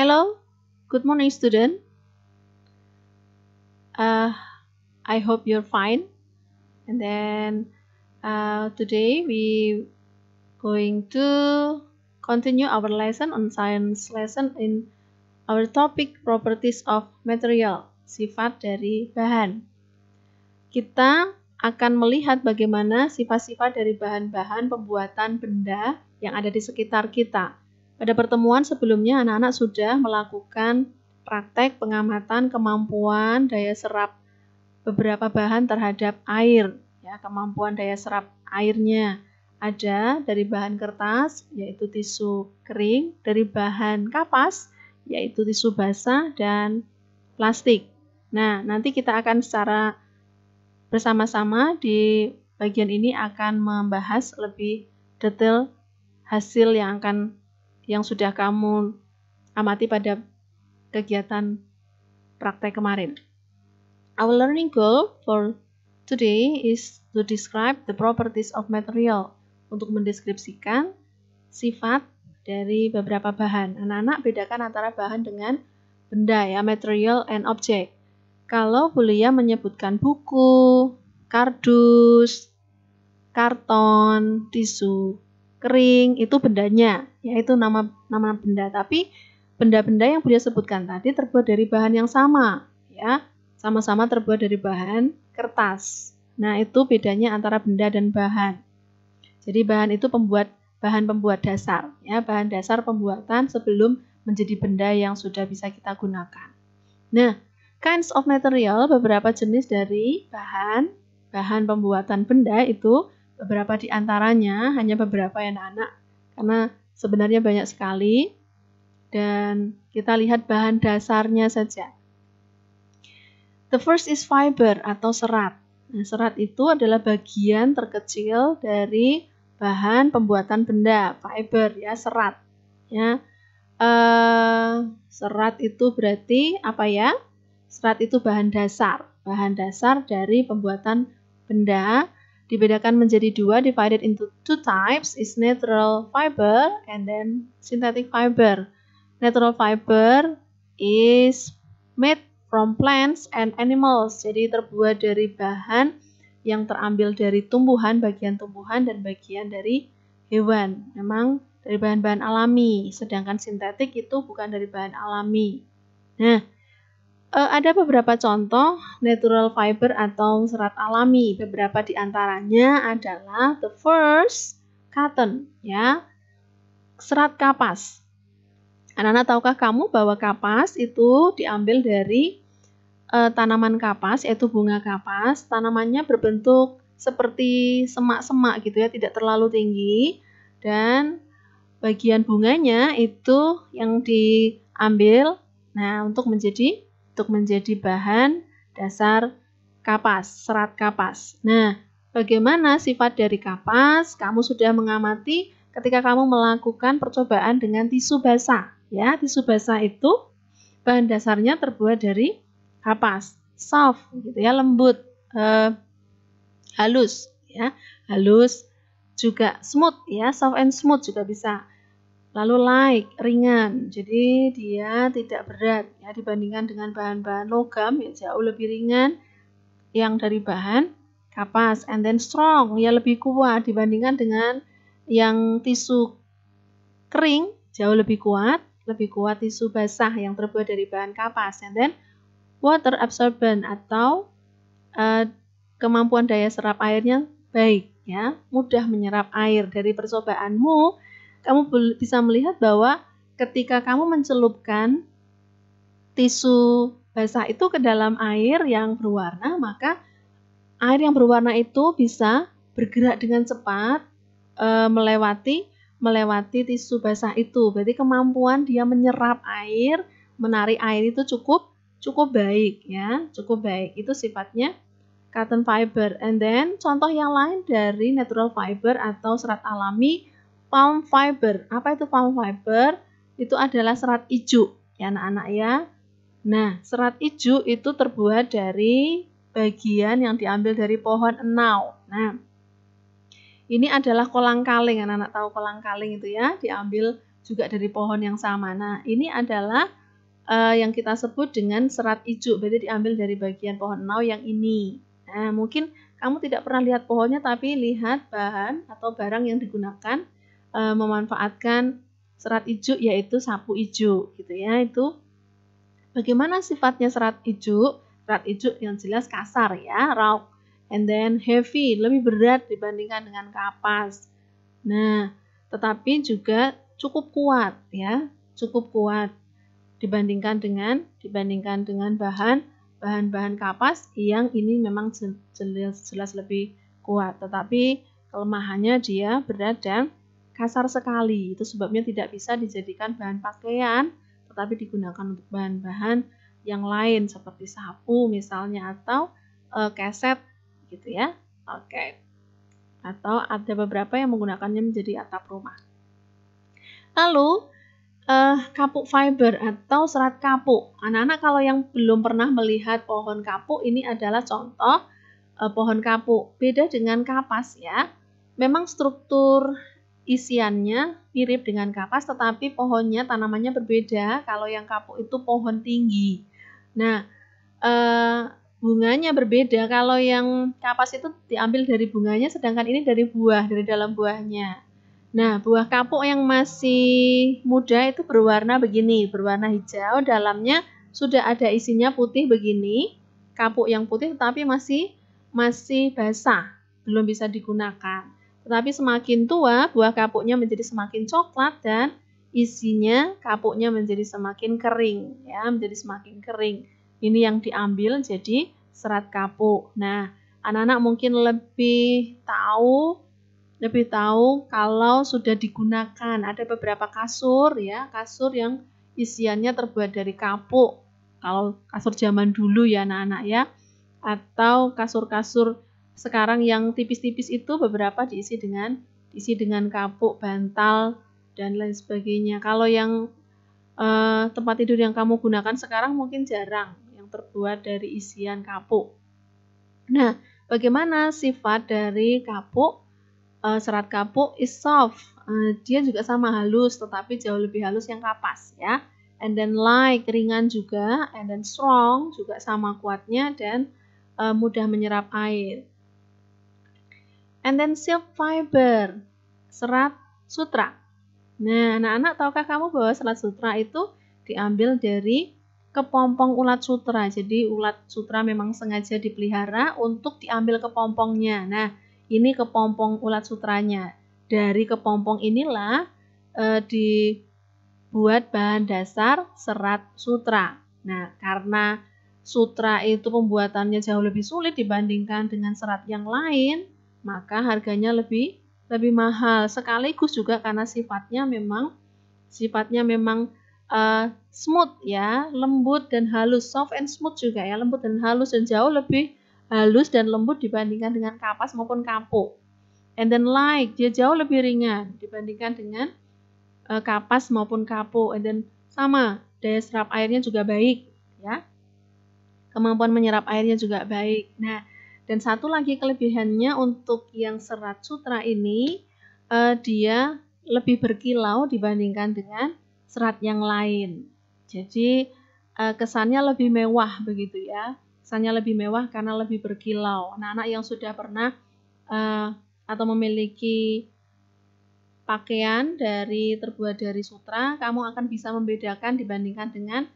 Hello, good morning, student. I hope you're fine. And then today we going to continue our lesson on science lesson in our topic properties of material, sifat dari bahan. Kita akan melihat bagaimana sifat-sifat dari bahan-bahan pembuatan benda yang ada di sekitar kita. Pada pertemuan sebelumnya, anak-anak sudah melakukan praktek pengamatan kemampuan daya serap beberapa bahan terhadap air. Ya, kemampuan daya serap airnya ada dari bahan kertas, yaitu tisu kering, dari bahan kapas, yaitu tisu basah, dan plastik. Nah, nanti kita akan secara bersama-sama di bagian ini akan membahas lebih detail hasil yang sudah kamu amati pada kegiatan praktek kemarin. Our learning goal for today is to describe the properties of material, untuk mendeskripsikan sifat dari beberapa bahan. Anak-anak bedakan antara bahan dengan benda, ya, material and object. Kalau Bulia menyebutkan buku, kardus, karton, tisu kering, itu bendanya, yaitu nama benda. Tapi benda-benda yang Bulia sebutkan tadi terbuat dari bahan yang sama, ya, sama-sama terbuat dari bahan kertas. Nah, itu bedanya antara benda dan bahan. Jadi bahan itu bahan pembuat dasar, ya, bahan dasar pembuatan sebelum menjadi benda yang sudah bisa kita gunakan. Nah, kinds of material, beberapa jenis dari bahan pembuatan benda itu beberapa di antaranya, hanya beberapa ya anak-anak, karena sebenarnya banyak sekali, dan kita lihat bahan dasarnya saja. The first is fiber atau serat. Nah, serat itu adalah bagian terkecil dari bahan pembuatan benda, fiber, ya, serat. Ya, serat itu berarti apa ya? Serat itu bahan dasar dari pembuatan benda. Dibedakan menjadi dua, divided into two types, is natural fiber and then synthetic fiber. Natural fiber is made from plants and animals. Jadi terbuat dari bahan yang terambil dari tumbuhan, bagian tumbuhan dan bagian dari hewan. Memang dari bahan-bahan alami, sedangkan sintetik itu bukan dari bahan alami. Nah, ada beberapa contoh natural fiber atau serat alami. Beberapa di antaranya adalah the first, cotton, ya, serat kapas. Anak-anak, tahukah kamu bahwa kapas itu diambil dari tanaman kapas, yaitu bunga kapas. Tanamannya berbentuk seperti semak-semak gitu, ya, tidak terlalu tinggi, dan bagian bunganya itu yang diambil, nah, untuk menjadi bahan dasar kapas, serat kapas. Nah, bagaimana sifat dari kapas? Kamu sudah mengamati ketika kamu melakukan percobaan dengan tisu basah. Ya, tisu basah itu bahan dasarnya terbuat dari kapas, soft, gitu ya, lembut, halus, ya, halus, juga smooth, ya, soft and smooth juga bisa. Lalu light, ringan, jadi dia tidak berat, ya, dibandingkan dengan bahan-bahan logam yang jauh lebih ringan yang dari bahan kapas. And then strong, ya, lebih kuat dibandingkan dengan yang tisu kering, jauh lebih kuat tisu basah yang terbuat dari bahan kapas. And then water absorbent atau kemampuan daya serap airnya baik, ya, mudah menyerap air. Dari percobaanmu kamu bisa melihat bahwa ketika kamu mencelupkan tisu basah itu ke dalam air yang berwarna, maka air yang berwarna itu bisa bergerak dengan cepat melewati tisu basah itu. Berarti kemampuan dia menyerap air, menarik air itu cukup baik, ya, cukup baik. Itu sifatnya cotton fiber. And then contoh yang lain dari natural fiber atau serat alami, palm fiber. Apa itu palm fiber? Itu adalah serat ijuk, ya anak-anak, ya. Nah, serat ijuk itu terbuat dari bagian yang diambil dari pohon enau. Nah, ini adalah kolang kaling. Anak-anak tahu kolang kaling itu, ya, diambil juga dari pohon yang sama. Nah, ini adalah yang kita sebut dengan serat ijuk, berarti diambil dari bagian pohon enau yang ini. Nah, mungkin kamu tidak pernah lihat pohonnya, tapi lihat bahan atau barang yang digunakan memanfaatkan serat ijuk, yaitu sapu ijuk, gitu ya. Itu bagaimana sifatnya serat ijuk? Serat ijuk yang jelas kasar ya, raw, and then heavy, lebih berat dibandingkan dengan kapas. Nah, tetapi juga cukup kuat ya, cukup kuat dibandingkan dengan bahan-bahan kapas yang ini memang jelas lebih kuat, tetapi kelemahannya dia berat dan kasar sekali. Itu sebabnya tidak bisa dijadikan bahan pakaian, tetapi digunakan untuk bahan-bahan yang lain seperti sapu misalnya, atau keset gitu ya. Oke. Atau ada beberapa yang menggunakannya menjadi atap rumah. Lalu kapuk fiber atau serat kapuk. Anak-anak kalau yang belum pernah melihat pohon kapuk, ini adalah contoh pohon kapuk. Beda dengan kapas ya. Memang struktur isiannya mirip dengan kapas, tetapi pohonnya, tanamannya berbeda. Kalau yang kapuk itu pohon tinggi. Nah, bunganya berbeda. Kalau yang kapas itu diambil dari bunganya, sedangkan ini dari buah, dari dalam buahnya. Nah, buah kapuk yang masih muda itu berwarna begini, berwarna hijau, dalamnya sudah ada isinya putih begini. Kapuk yang putih tetapi masih basah, belum bisa digunakan. Tetapi semakin tua, buah kapuknya menjadi semakin coklat dan isinya kapuknya menjadi semakin kering, ya, menjadi semakin kering. Ini yang diambil jadi serat kapuk. Nah, anak-anak mungkin lebih tahu kalau sudah digunakan. Ada beberapa kasur ya, kasur yang isiannya terbuat dari kapuk. Kalau kasur zaman dulu ya anak-anak ya, atau kasur-kasur sekarang yang tipis-tipis itu beberapa diisi dengan kapuk, bantal dan lain sebagainya. Kalau yang tempat tidur yang kamu gunakan sekarang mungkin jarang yang terbuat dari isian kapuk. Nah, bagaimana sifat dari kapuk? Serat kapuk is soft. Dia juga sama halus, tetapi jauh lebih halus yang kapas ya. And then light, ringan juga, and then strong juga sama kuatnya dan mudah menyerap air. And then silk fiber, serat sutra. Nah, anak-anak, tahukah kamu bahwa serat sutra itu diambil dari kepompong ulat sutra. Jadi ulat sutra memang sengaja dipelihara untuk diambil kepompongnya. Nah, ini kepompong ulat sutranya. Dari kepompong inilah dibuat bahan dasar serat sutra. Nah, karena sutra itu pembuatannya jauh lebih sulit dibandingkan dengan serat yang lain, maka harganya lebih mahal. Sekaligus juga karena sifatnya memang smooth ya, lembut dan halus, soft and smooth juga ya, lembut dan halus, dan jauh lebih halus dan lembut dibandingkan dengan kapas maupun kapuk. And then light, dia jauh lebih ringan dibandingkan dengan kapas maupun kapuk. And then sama, daya serap airnya juga baik ya, kemampuan menyerap airnya juga baik. Nah, dan satu lagi kelebihannya untuk yang serat sutra ini, dia lebih berkilau dibandingkan dengan serat yang lain. Jadi kesannya lebih mewah begitu ya. Kesannya lebih mewah karena lebih berkilau. Anak-anak yang sudah pernah atau memiliki pakaian terbuat dari sutra, kamu akan bisa membedakan dibandingkan dengan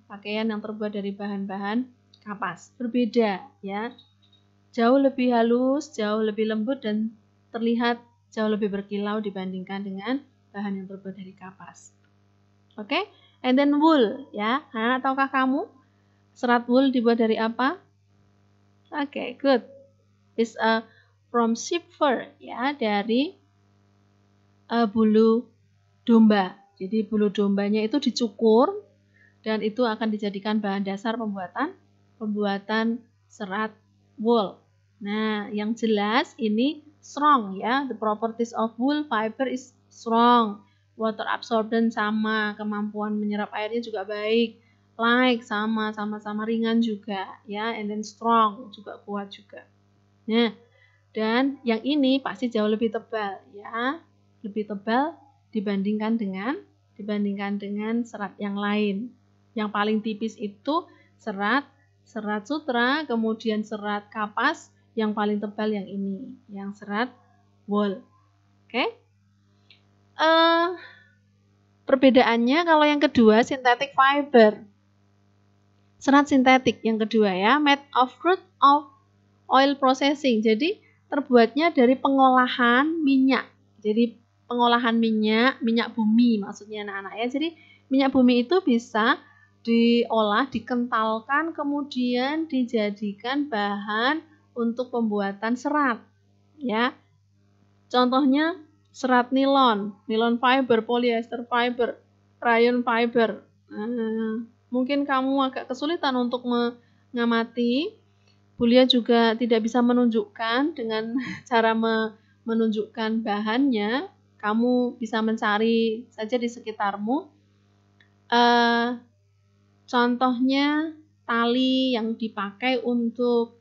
pakaian yang terbuat dari bahan-bahan kapas. Berbeda ya. Jauh lebih halus, jauh lebih lembut, dan terlihat jauh lebih berkilau dibandingkan dengan bahan yang terbuat dari kapas. Oke, and then wool ya. Nah, tahukah kamu serat wool dibuat dari apa? Oke, good. It's from sheep fur ya, dari bulu domba. Jadi bulu dombanya itu dicukur dan itu akan dijadikan bahan dasar pembuatan serat wool. Nah, yang jelas ini strong ya. The properties of wool fiber is strong. Water absorbent sama, kemampuan menyerap airnya juga baik. Light sama-sama ringan juga ya, and then strong juga, kuat juga. Nah, dan yang ini pasti jauh lebih tebal ya. Lebih tebal dibandingkan dengan serat yang lain. Yang paling tipis itu serat sutra, kemudian serat kapas, yang paling tebal yang ini, yang serat wool. Oke? Perbedaannya kalau yang kedua synthetic fiber. Serat sintetik yang kedua ya, made of crude of oil processing. Jadi terbuatnya dari pengolahan minyak. Jadi pengolahan minyak bumi maksudnya anak-anak ya. Jadi minyak bumi itu bisa diolah, dikentalkan, kemudian dijadikan bahan untuk pembuatan serat. Ya. Contohnya serat nilon fiber, polyester fiber, rayon fiber. Mungkin kamu agak kesulitan untuk mengamati. Bulia juga tidak bisa menunjukkan dengan cara menunjukkan bahannya. Kamu bisa mencari saja di sekitarmu. Contohnya tali yang dipakai untuk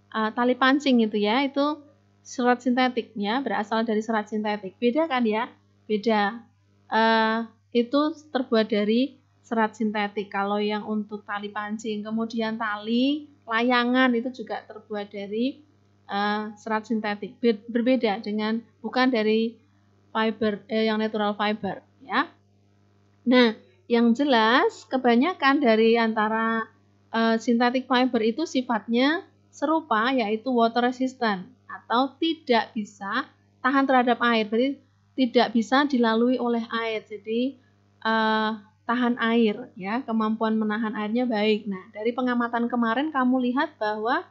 tali pancing itu ya, itu serat sintetik ya, berasal dari serat sintetik. Beda kan ya? Beda. Itu terbuat dari serat sintetik. Kalau yang untuk tali pancing, kemudian tali layangan itu juga terbuat dari serat sintetik. Berbeda dengan bukan dari fiber yang natural fiber ya. Nah, yang jelas kebanyakan dari antara synthetic fiber itu sifatnya serupa, yaitu water resistant atau tidak bisa tahan terhadap air. Berarti tidak bisa dilalui oleh air. Jadi tahan air ya, kemampuan menahan airnya baik. Nah, dari pengamatan kemarin kamu lihat bahwa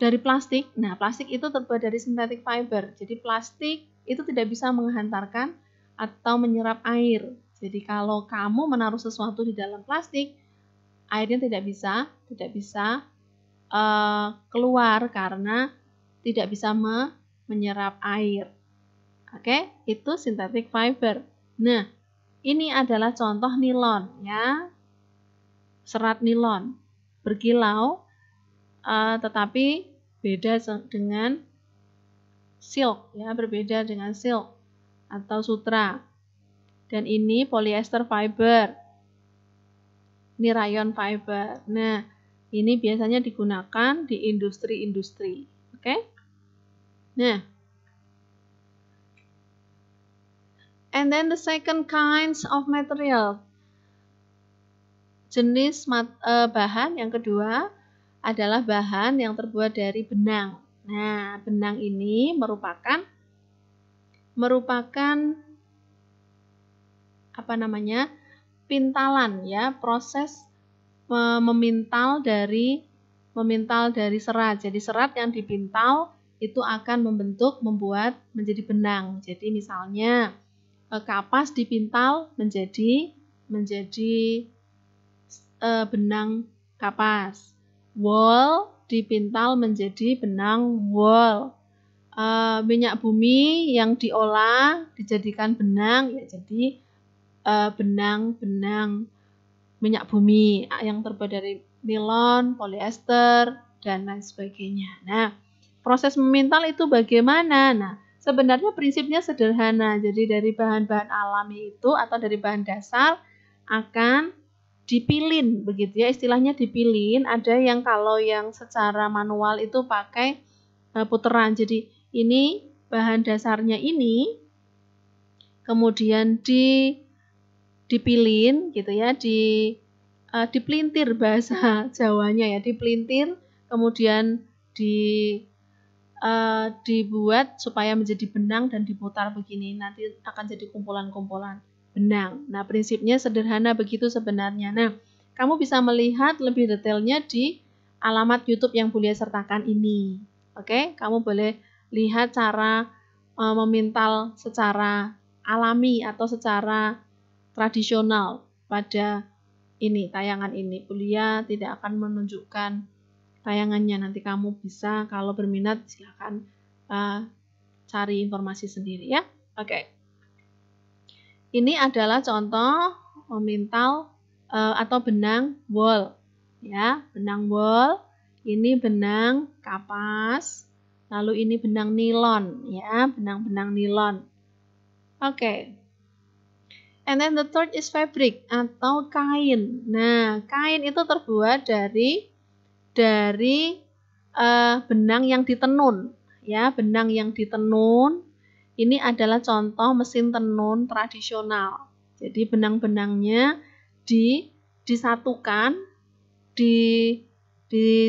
dari plastik. Nah, plastik itu terbuat dari synthetic fiber. Jadi plastik itu tidak bisa menghantarkan atau menyerap air. Jadi kalau kamu menaruh sesuatu di dalam plastik, airnya tidak bisa keluar karena tidak bisa menyerap air. Oke, itu synthetic fiber. Nah, ini adalah contoh nilon ya. Serat nilon berkilau tetapi beda dengan silk ya, berbeda dengan silk atau sutra. Dan ini polyester fiber. Ini rayon fiber. Nah, ini biasanya digunakan di industri-industri. Oke? Nah, and then the second kinds of material. Jenis bahan yang kedua adalah bahan yang terbuat dari benang. Nah, benang ini merupakan pintalan ya, proses memintal dari serat. Jadi serat yang dipintal itu akan membuat menjadi benang. Jadi misalnya kapas dipintal menjadi benang kapas. Wool dipintal menjadi benang wool. Minyak bumi yang diolah dijadikan benang ya, jadi benang minyak bumi yang terbuat dari nilon, polyester dan lain sebagainya. Nah, proses memintal itu bagaimana? Nah, sebenarnya prinsipnya sederhana. Jadi dari bahan-bahan alami itu atau dari bahan dasar akan dipilin begitu ya, istilahnya dipilin. Ada yang kalau yang secara manual itu pakai puteran. Jadi ini bahan dasarnya ini kemudian dipilin gitu ya, dipelintir bahasa Jawanya ya, dipelintir kemudian dibuat supaya menjadi benang dan diputar begini, nanti akan jadi kumpulan-kumpulan benang. Nah, prinsipnya sederhana begitu sebenarnya. Nah, kamu bisa melihat lebih detailnya di alamat YouTube yang Bulia sertakan ini. Oke, kamu boleh lihat cara memintal secara alami atau secara tradisional pada tayangan ini. Bulia tidak akan menunjukkan tayangannya, nanti kamu bisa kalau berminat silakan cari informasi sendiri ya. Oke. Ini adalah contoh memintal atau benang wool ya, benang wool. Ini benang kapas, lalu ini benang nilon ya, benang-benang nilon. Oke. And then the third is fabric atau kain. Nah, kain itu terbuat dari benang yang ditenun. Ya, benang yang ditenun. Ini adalah contoh mesin tenun tradisional. Jadi benang-benangnya disatukan di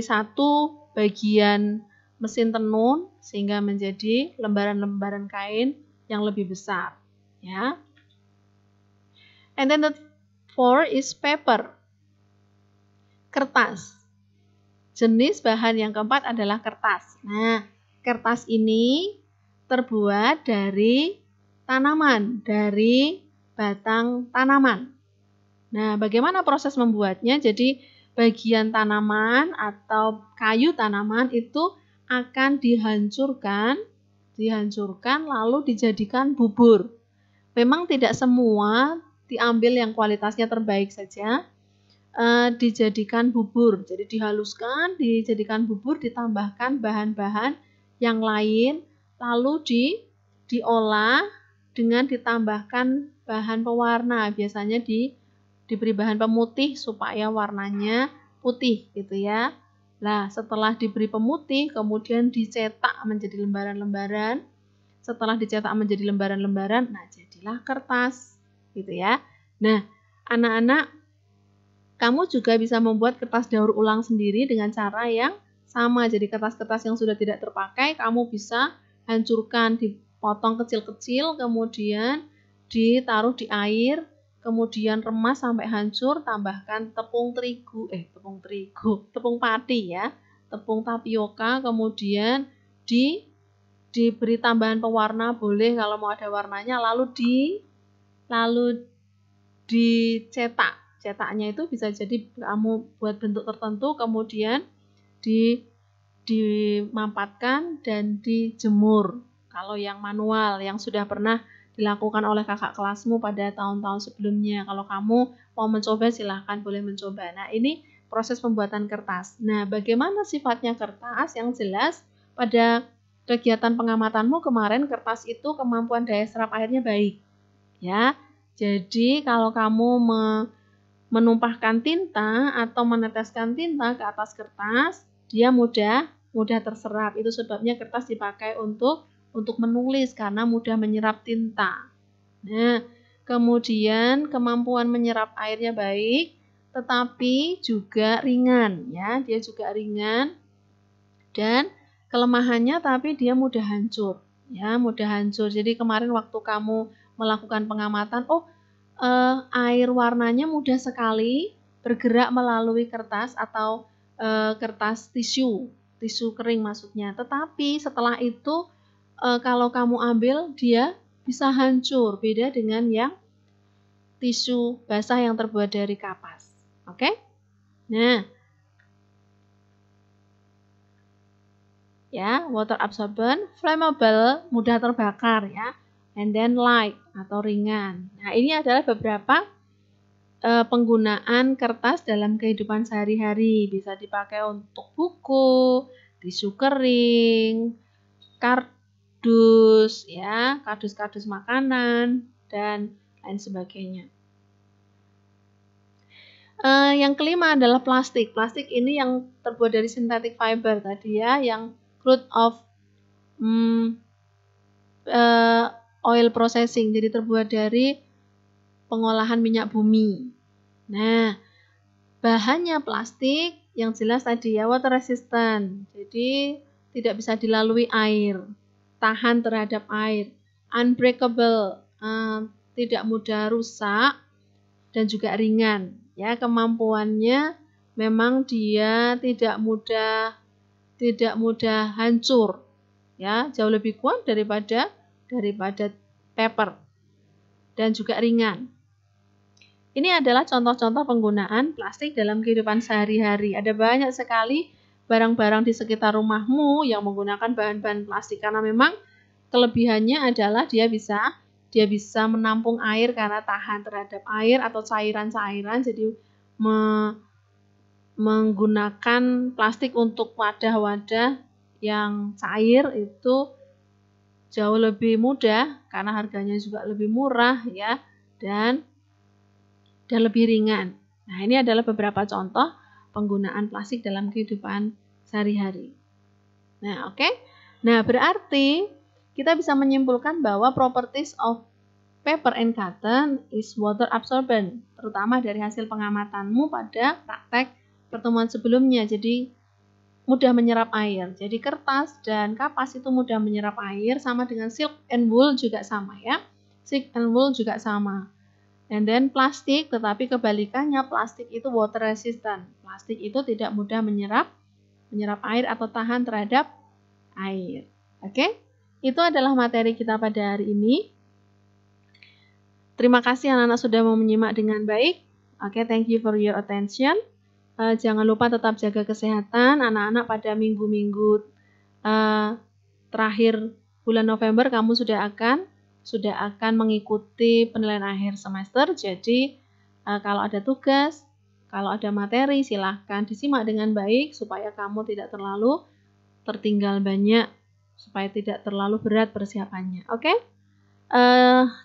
satu bagian mesin tenun sehingga menjadi lembaran-lembaran kain yang lebih besar. Ya. And then the fourth is paper. Kertas. Jenis bahan yang keempat adalah kertas. Nah, kertas ini terbuat dari tanaman, dari batang tanaman. Nah, bagaimana proses membuatnya? Jadi, bagian tanaman atau kayu tanaman itu akan dihancurkan lalu dijadikan bubur. Memang tidak semua diambil yang kualitasnya terbaik saja, dijadikan bubur. Jadi dihaluskan, dijadikan bubur, ditambahkan bahan-bahan yang lain, lalu diolah dengan ditambahkan bahan pewarna. Biasanya diberi bahan pemutih supaya warnanya putih gitu ya. Nah, setelah diberi pemutih, kemudian dicetak menjadi lembaran-lembaran. Setelah dicetak menjadi lembaran-lembaran, nah jadilah kertas gitu ya. Nah, anak-anak, kamu juga bisa membuat kertas daur ulang sendiri dengan cara yang sama. Jadi kertas-kertas yang sudah tidak terpakai, kamu bisa hancurkan, dipotong kecil-kecil, kemudian ditaruh di air, kemudian remas sampai hancur, tambahkan tepung padi ya, tepung tapioka, kemudian diberi tambahan pewarna, boleh kalau mau ada warnanya, lalu dicetak. Cetaknya itu bisa jadi kamu buat bentuk tertentu, kemudian dimampatkan dan dijemur. Kalau yang manual, yang sudah pernah dilakukan oleh kakak kelasmu pada tahun-tahun sebelumnya. Kalau kamu mau mencoba, silahkan boleh mencoba. Nah, ini proses pembuatan kertas. Nah, bagaimana sifatnya kertas? Yang jelas pada kegiatan pengamatanmu kemarin, kertas itu kemampuan daya serap airnya baik. Ya, jadi kalau kamu menumpahkan tinta atau meneteskan tinta ke atas kertas, dia mudah terserap. Itu sebabnya kertas dipakai untuk menulis karena mudah menyerap tinta. Nah, kemudian kemampuan menyerap airnya baik, tetapi juga ringan ya, dia juga ringan. Dan kelemahannya tapi dia mudah hancur. Ya, mudah hancur. Jadi kemarin waktu kamu melakukan pengamatan, air warnanya mudah sekali bergerak melalui kertas atau kertas tisu kering maksudnya. Tetapi setelah itu kalau kamu ambil dia bisa hancur, beda dengan yang tisu basah yang terbuat dari kapas. Oke? Nah, ya, water absorbent, flammable, mudah terbakar ya. And then light atau ringan. Nah, ini adalah beberapa penggunaan kertas dalam kehidupan sehari-hari. Bisa dipakai untuk buku, tisu kering, kardus ya, kardus-kardus makanan dan lain sebagainya. Yang kelima adalah plastik. Plastik ini yang terbuat dari synthetic fiber tadi ya, yang crude of oil processing, jadi terbuat dari pengolahan minyak bumi. Nah, bahannya plastik yang jelas tadi ya, water resistant, jadi tidak bisa dilalui air, tahan terhadap air, unbreakable, tidak mudah rusak, dan juga ringan. Ya, kemampuannya memang dia tidak mudah hancur. Ya, jauh lebih kuat daripada paper dan juga ringan. Ini adalah contoh-contoh penggunaan plastik dalam kehidupan sehari-hari. Ada banyak sekali barang-barang di sekitar rumahmu yang menggunakan bahan-bahan plastik karena memang kelebihannya adalah dia bisa menampung air karena tahan terhadap air atau cairan-cairan. Jadi menggunakan plastik untuk wadah-wadah yang cair itu jauh lebih mudah karena harganya juga lebih murah ya, dan lebih ringan. Nah, ini adalah beberapa contoh penggunaan plastik dalam kehidupan sehari-hari. Nah, oke. Nah, berarti kita bisa menyimpulkan bahwa properties of paper and cotton is water absorbent, terutama dari hasil pengamatanmu pada praktek pertemuan sebelumnya. Jadi mudah menyerap air. Jadi kertas dan kapas itu mudah menyerap air, sama dengan silk and wool juga sama ya. Silk and wool juga sama. And then plastik, tetapi kebalikannya, plastik itu water resistant. Plastik itu tidak mudah menyerap air atau tahan terhadap air. Oke? Itu adalah materi kita pada hari ini. Terima kasih anak-anak sudah mau menyimak dengan baik. Oke, thank you for your attention. Jangan lupa tetap jaga kesehatan anak-anak pada minggu-minggu terakhir bulan November. Kamu sudah akan mengikuti penilaian akhir semester. Jadi kalau ada tugas, kalau ada materi, silahkan disimak dengan baik supaya kamu tidak terlalu tertinggal banyak, supaya tidak terlalu berat persiapannya. Oke?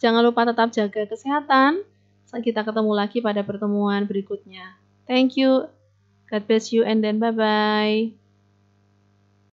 Jangan lupa tetap jaga kesehatan. Kita ketemu lagi pada pertemuan berikutnya. Thank you. God bless you and then bye-bye.